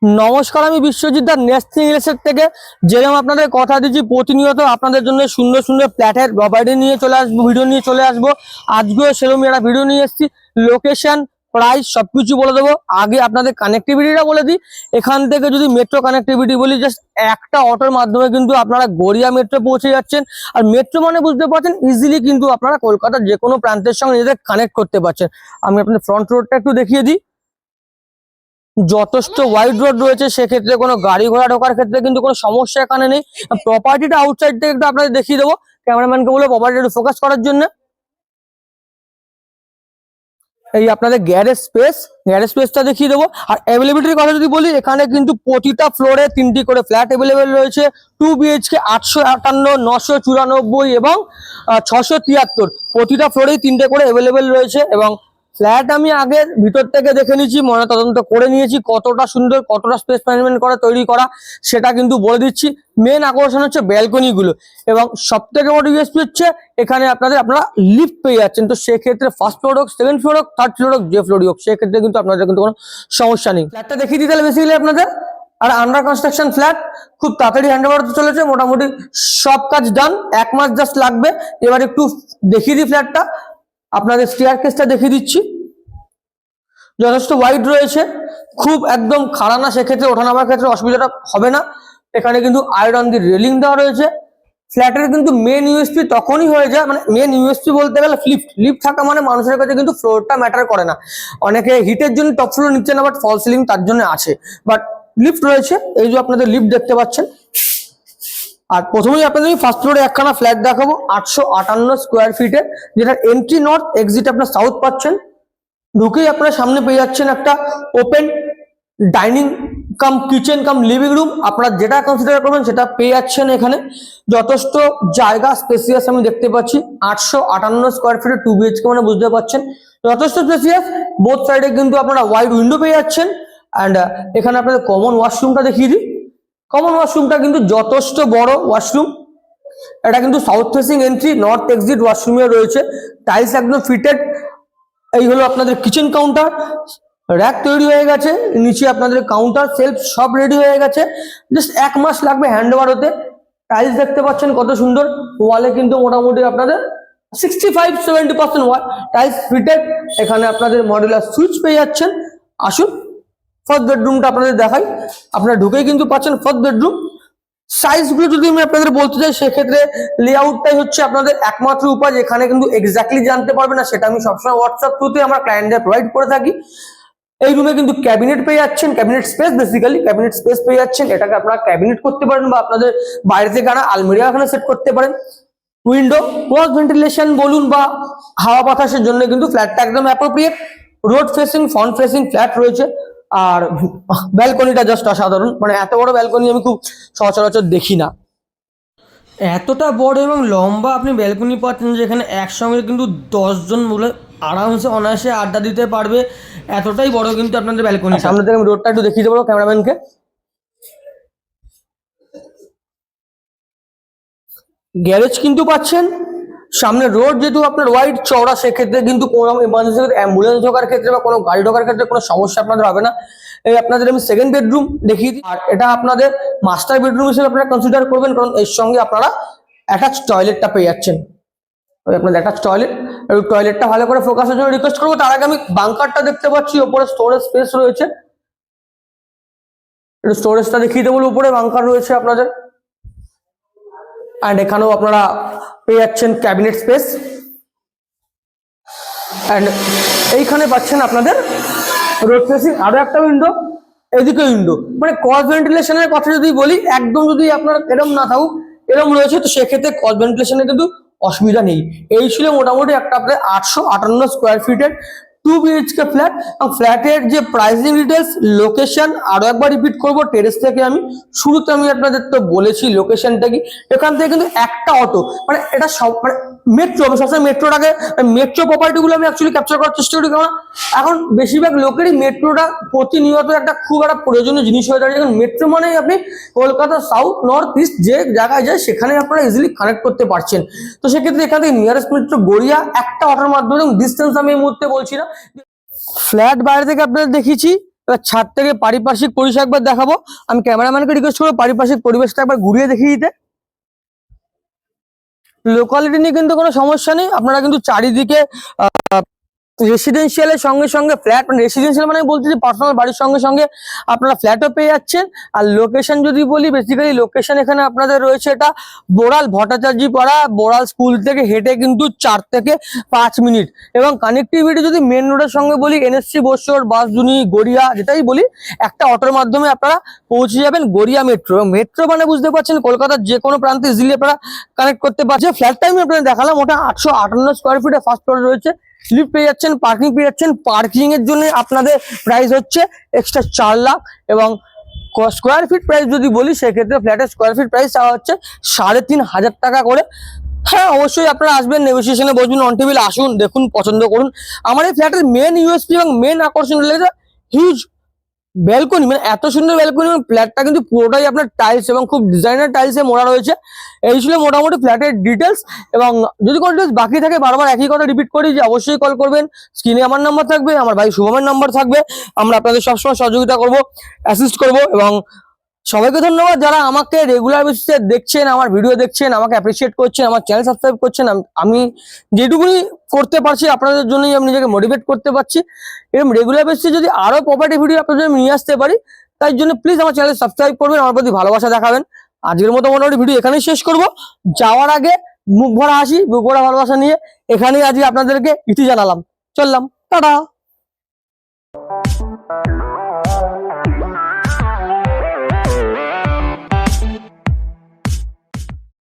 নমস্কার, আমি বিশ্বজিৎ দা নেস্টিং রিলসের থেকে। যেরকম আপনাদের কথা দিচ্ছি, প্রতিনিয়ত আপনাদের জন্য সুন্দর সুন্দর ফ্ল্যাটের প্রপার্টি নিয়ে চলে আসবো, ভিডিও নিয়ে চলে আসবো। আজকেও সেরকম একটা ভিডিও নিয়ে এসেছি। লোকেশন, প্রাইস সবকিছু বলে দেবো। আগে আপনাদের কানেক্টিভিটিটা বলে দিই। এখান থেকে যদি মেট্রো কানেক্টিভিটি বলি, জাস্ট একটা অটোর মাধ্যমে কিন্তু আপনারা গড়িয়া মেট্রো পৌঁছে যাচ্ছেন। আর মেট্রো মানে বুঝতে পারছেন, ইজিলি কিন্তু আপনারা কলকাতার যে কোনো প্রান্তের সঙ্গে নিজেদের কানেক্ট করতে পারছেন। আমি আপনাদের ফ্রন্ট রোডটা একটু দেখিয়ে দিই। যথেষ্ট ওয়াইড রোড রয়েছে, সেক্ষেত্রে কোনো গাড়ি ঘোড়া ঢোকার ক্ষেত্রে কিন্তু কোনো সমস্যা এখানে নেই। প্রপার্টিটা আউটসাইড থেকে একটু আপনাদের দেখিয়ে দেবো। ক্যামেরাম্যানকে বলে প্রপার্টিটা একটু ফোকাস করার জন্য। এই আপনাদের গ্যারেজ স্পেসটা দেখিয়ে দেবো। আর অ্যাভেলেবিলিটির কথা যদি বলি, এখানে কিন্তু প্রতিটা ফ্লোরে 3টি করে ফ্ল্যাট অ্যাভেলেবেল রয়েছে। 2 BHK 858, 994 এবং 673। প্রতিটা ফ্লোরেই 3টে করে অ্যাভেলেবেল রয়েছে। এবং ফ্ল্যাট আমি আগের ভিতর থেকে দেখে নিয়েছি, মনে তদন্ত করে নিয়েছি কতটা সুন্দর, কতটা স্পেস ম্যানেজমেন্ট করা তৈরি করা সেটা কিন্তু বলে দিচ্ছি। মেন আকর্ষণ হচ্ছে ব্যালকনি গুলো, এবং সব থেকে বড় ইউএসপি হচ্ছে এখানে আপনারা লিফট পেয়ে যাচ্ছেন। তো সেক্ষেত্রে ফার্স্ট ফ্লোর হোক, সেকেন্ড ফ্লোর হোক, থার্ড ফ্লোর হোক, যে ফ্লোরই হোক, সেক্ষেত্রে কিন্তু আপনাদের কিন্তু কোনো সমস্যা নেই। ফ্ল্যাটটা দেখিয়ে দিতে হবে বেসিক্যালি আপনাদের। আর আন্ডার কনস্ট্রাকশন ফ্ল্যাট, খুব তাড়াতাড়ি হ্যান্ড ওভার হতে চলেছে। মোটামুটি সব কাজ ডান, 1 মাস জাস্ট লাগবে। এবার একটু দেখিয়ে দিই ফ্ল্যাটটা। আপনাদের স্টেয়ার কেসটা দেখিয়ে দিচ্ছি। যথেষ্ট ওয়াইড রয়েছে, খুব একদম খাড়া না, সেক্ষেত্রে ওঠা নামার ক্ষেত্রে অসুবিধাটা হবে না। এখানে কিন্তু আয়রন দিয়ে রেলিং দেওয়া রয়েছে। ফ্ল্যাটের কিন্তু মেন ইউএসপি তখনই হয়ে যায়, মানে মেন ইউএসপি বলতে গেলে লিফট থাকা মানে মানুষের কাছে কিন্তু ফ্লোরটা ম্যাটার করে না। অনেকে হিটের জন্য টপ ফ্লোর নিচ্ছে না, বাট ফল সিলিং তার জন্য আছে। বাট লিফট রয়েছে, এই যে আপনাদের লিফট দেখতে পাচ্ছেন। আর প্রথমেই আপনাদের ফার্স্ট ফ্লোরে একখানা ফ্ল্যাট দেখাবো 858 স্কোয়ার ফিটের, যেটা এন্ট্রি নর্থ, এক্সিট আপনার সাউথ পাচ্ছেন। ঢুকেই আপনারা সামনে পেয়ে যাচ্ছেন একটা ওপেন ডাইনিং কাম কিচেন কাম লিভিং রুম। আপনারা যেটা কনসিডার করবেন সেটা পেয়ে যাচ্ছেন এখানে। যথেষ্ট জায়গা স্পেসিয়াস আমি দেখতে পাচ্ছি। 858 স্কোয়ার ফিটের 2 BHK মানে বুঝতে পারছেন যথেষ্ট স্পেসিয়াস। বোথ সাইডে কিন্তু আপনারা ওয়াইড উইন্ডো পেয়ে যাচ্ছেন। অ্যান্ড এখানে আপনাদের কমন ওয়াশরুমটা দেখিয়ে দিই। কমন ওয়াশরুমটা কিন্তু যথেষ্ট বড় ওয়াশরুম। এটা কিন্তু south facing entry, north exit ওয়াশরুমে রয়েছে। টাইলস একদম ফিটেড। এই হলো আপনাদের কিচেন কাউন্টার, র্যাক তৈরি হয়ে গেছে, নিচে আপনাদের কাউন্টার সেলফ সব রেডি হয়ে গেছে। জাস্ট 1 মাস লাগবে হ্যান্ড ওভার হতে। টাইলস দেখতে পাচ্ছেন কত সুন্দর। ওয়ালে কিন্তু মোটামুটি আপনাদের 65-70% টাইলস ফিটেড। এখানে আপনাদের মডুলার সুইচ পেয়ে যাচ্ছেন। আসুন ফার্স্ট বেডরুমটা আপনাদের দেখাই। আপনারা ঢুকেই কিন্তু পাচ্ছেন ফার্স্ট বেডরুম। সাইজ গুলো যদি আমি আপনাদের বলতে চাই, সেক্ষেত্রে লেআউটটাই হচ্ছে আপনাদের একমাত্র উপায়, যেখানে কিন্তু এক্স্যাক্টলি জানতে পারবে না। সেটা আমি সবসময় হোয়াটসঅ্যাপ থ্রুতে আমরা ক্লায়েন্টদের প্রোভাইড করে থাকি। এই রুমে কিন্তু ক্যাবিনেট পেয়ে যাচ্ছেন, cabinet space, basically cabinet space পেয়ে যাচ্ছেন। এটাকে আপনারা ক্যাবিনেট করতে পারেন, বা আপনাদের বাইরে থেকে আনা আলমিরা এখানে সেট করতে পারেন। উইন্ডো ক্রস ভেন্টিলেশন বলুন বা হাওয়া বাতাসের জন্য কিন্তু ফ্ল্যাটটা একদম appropriate. Road facing, front facing flat রয়েছে। আর ব্যালকনিটা জাস্ট অসাধারণ, মানে এত বড় ব্যালকনি আমি খুব সচরাচর দেখি না। এতটা বড় এবং লম্বা আপনি ব্যালকনি পাচ্ছেন, যেখানে একসঙ্গে কিন্তু 10 জন বলে আরামসে অনায়াসে আড্ডা দিতে পারবে। এতটাই বড় কিন্তু আপনাদের ব্যালকনি। সামনে থেকে আমি রোডটা একটু দেখিয়ে দেবো ক্যামেরাম্যানকে। গ্যারেজ কিন্তু পাচ্ছেন সামনে। রোড যেহেতু আপনার ওয়াইড চওড়া, সেক্ষেত্রে কিন্তু কোনো এমার্জেন্সি অ্যাম্বুলেন্স ঢোকার ক্ষেত্রে বা কোনো গাড়ি ঢোকার ক্ষেত্রে কোনো সমস্যা আপনাদের হবে না। এই আপনাদের আমি সেকেন্ড বেডরুম দেখিয়ে দিই। আর এটা আপনাদের মাস্টার বেডরুম হিসেবে আপনারা কনসিডার করবেন, কারণ এর সঙ্গে আপনারা অ্যাটাচ টয়লেটটা পেয়ে যাচ্ছেন। আপনাদের অ্যাটাচ টয়লেট, এবং টয়লেটটা ভালো করে ফোকাসের জন্য রিকোয়েস্ট করবো। তার আগে আমি বাংকারটা দেখতে পাচ্ছি, ওপরে স্টোরেজ স্পেস রয়েছে। স্টোরেজটা দেখিয়ে দেবো। উপরে বাংকার রয়েছে আপনাদের। অ্যান্ড এখানেও আপনারা পেয়ে যাচ্ছেন ক্যাবিনেট স্পেস। অ্যান্ড এইখানে পাচ্ছেন আপনাদের রোড ফেসিং আরো একটা উইন্ডো, এদিকে উইন্ডো। মানে ক্রস ভেন্টিলেশনের কথা যদি বলি, একদম যদি আপনার এরম না থাকুক, এরম রয়েছে, তো সেক্ষেত্রে ক্রস ভেন্টিলেশনের কিন্তু অসুবিধা নেই। এই ছিল মোটামুটি একটা আপনাদের 858 স্কোয়ার ফিটের 2 BHK ফ্ল্যাট। এবং ফ্ল্যাটের যে প্রাইসিং ডিটেলস, লোকেশন আরো একবার রিপিট করবো। টেরেস থেকে আমি শুরুতে আমি আপনাদের তো বলেছি লোকেশনটা কি। এখান থেকে কিন্তু একটা অটো, মানে এটা সব মানে মেট্রো, আমি সবসময় মেট্রোর আগে মেট্রো প্রপার্টি গুলো আমি অ্যাকচুয়ালি ক্যাপচার করার চেষ্টা করি, কারণ এখন বেশিরভাগ লোকেরই মেট্রোটা প্রতিনিয়ত একটা খুব একটা প্রয়োজনীয় জিনিস হয়ে দাঁড়িয়েছে। মেট্রো মানেই আপনি কলকাতা সাউথ, নর্থ, ইস্ট যে জায়গায় যায় সেখানে আপনারা ইজিলি কানেক্ট করতে পারছেন। তো সেক্ষেত্রে এখান থেকে নিয়ারেস্ট মেট্রো গড়িয়া একটা অটোর মাধ্যমে, ডিস্টেন্স আমি এই মুহূর্তে বলছি না। ফ্ল্যাট বাইরে থেকে আপনাদের দেখিয়েছি, এবার ছাদ থেকে পারিপার্শ্বিক পরিবেশ একবার দেখাবো। আমি ক্যামেরাম্যানকে রিকোয়েস্ট করবো পারিপার্শ্বিক পরিবেশটা একবার ঘুরিয়ে দেখিয়ে দিতে। লোকালিটি নিয়ে কিন্তু কোনো সমস্যা নেই, আপনারা কিন্তু চারিদিকে রেসিডেন্সিয়ালের সঙ্গে সঙ্গে ফ্ল্যাট, রেসিডেন্সিয়াল মানে বলতে যে পার্সোনাল বাড়ির সঙ্গে সঙ্গে আপনারা ফ্ল্যাটও পেয়ে যাচ্ছেন। আর লোকেশন যদি বলি, বেসিক্যালি লোকেশন এখানে আপনাদের রয়েছে এটা বোড়াল ভট্টাচার্যি পাড়া, বোড়াল স্কুল থেকে হেঁটে কিন্তু 4 থেকে 5 মিনিট। এবং কানেক্টিভিটি যদি মেন রোডের সঙ্গে বলি, এনএসসি বোসর, বাসজুনি, গড়িয়া যেটাই বলি, একটা অটোর মাধ্যমে আপনারা পৌঁছে যাবেন গড়িয়া মেট্রো। মেট্রো মানে বুঝতে পারছেন কলকাতার যে কোনো প্রান্তে ইজিলি আপনারা কানেক্ট করতে পারছেন। ফ্ল্যাটটা আমি আপনাদের দেখালাম, ওটা 858 স্কোয়ার ফিটে ফার্স্ট ফ্লোরে রয়েছে। লিফট পেয়ে যাচ্ছেন, পার্কিং পেয়ে যাচ্ছেন। পার্কিং এর জন্য আপনাদের প্রাইস হচ্ছে এক্সট্রা 4 লাখ। এবং স্কোয়ার ফিট প্রাইস যদি বলি, সেক্ষেত্রে ফ্ল্যাটের স্কোয়ার ফিট প্রাইস চাওয়া হচ্ছে 3,500 টাকা করে। হ্যাঁ, অবশ্যই আপনারা আসবেন, নেগোসিয়েশনে বসবেন, অন টেবিল আসুন, দেখুন, পছন্দ করুন। আমার এই ফ্ল্যাটের মেন ইউএসপি এবং মেন আকর্ষণ লেগেছে হিউজ ব্যালকনি, মানে এত সুন্দর ব্যালকনি। এবং ফ্ল্যাটটা কিন্তু পুরোটাই আপনার টাইলস এবং খুব ডিজাইনার টাইলসে মোড়া রয়েছে। এই ছিল মোটামুটি ফ্ল্যাটের ডিটেলস। এবং যদি কোনো ডিটেলস বাকি থাকে, বারবার একই কথা রিপিট করি যে অবশ্যই কল করবেন। স্ক্রিনে আমার নাম্বার থাকবে, আমার ভাই শুভমের নাম্বার থাকবে। আমরা আপনাদের সবসময় সহযোগিতা করব, অ্যাসিস্ট করব। এবং সবাইকে ধন্যবাদ যারা আমাকে রেগুলার বেসিসে দেখছেন, আমার ভিডিও দেখছেন, আমাকে অ্যাপ্রিসিয়েট করছেন, আমার চ্যানেল সাবস্ক্রাইব করছেন। আমি যেটুকুনি করতে পারছি আপনাদের জন্যই আমি নিজেকে মোটিভেট করতে পারছি। এরকম রেগুলার বেসিসে যদি আরো প্রপার্টি ভিডিও আপনাদের জন্য নিয়ে আসতে পারি, তাই জন্য প্লিজ আমার চ্যানেল সাবস্ক্রাইব করবেন, আমার প্রতি ভালোবাসা দেখাবেন। আজকের মতো মোটামুটি ভিডিও এখানেই শেষ করব। যাওয়ার আগে মুখ ভরা হাসি, বুক ভরা ভালোবাসা নিয়ে এখানেই আজকে আপনাদেরকে ইতি জানালাম। চললাম, টাটা।